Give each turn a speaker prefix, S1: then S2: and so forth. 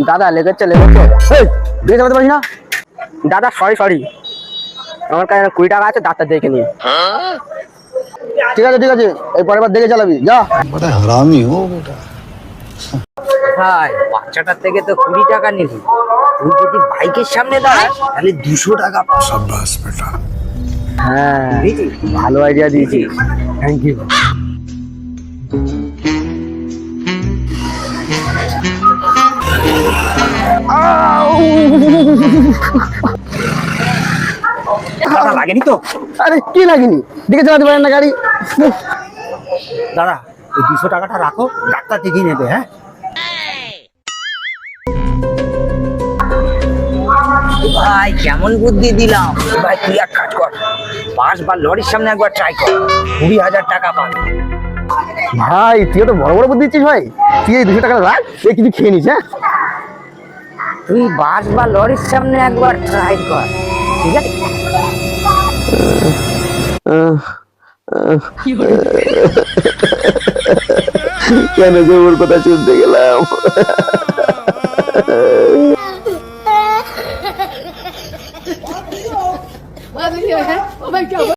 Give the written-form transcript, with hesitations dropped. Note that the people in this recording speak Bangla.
S1: দাদা লেগেছে দিয়ে যাবে পারিস না দাদা। সরি আমার কাছে 20 টাকা আছে, ডাক্তার দেখে নিয়ে। ঠিক আছে এই পরের বার দেখে চালাবি যা।
S2: बड़ा हरामी हो बेटा।
S3: ভাই বাচ্চাটার থেকে তো 20 টাকা নিবি, তুই যদি বাইকের সামনে দাঁড়াস তাহলে 200 টাকা পাবি।
S2: शाबाश बेटा।
S1: হ্যাঁ ভালো আইডিয়া দিয়েছিস, থ্যাংক ইউ।
S3: দাদা লাগেনি তো?
S1: আরে কি লাগেনি, দেখে চালাতে পারেন না গাড়ি।
S3: দাদা এই 200 টাকাটা রাখো, ডাক্তার দেখিয়ে নেবে। হ্যাঁ ভাই কেমন বুদ্ধি দিলাম। ভাই তুই এক কাজ কর, বাস বা লরির সামনে একবার ট্রাই কর, 20,000 টাকা পাবি।
S1: ভাই তুই তো বড় বুদ্ধি দিচ্ছিস ভাই। তুই এই 200 টাকা রাখ, এই কিছু খেয়ে নিস। হ্যাঁ
S3: তুই বাস বা লরির সামনে একবার ট্রাই কর, ঠিক আছে?
S1: কেন যে ওর কথা শুনতে গেলাম।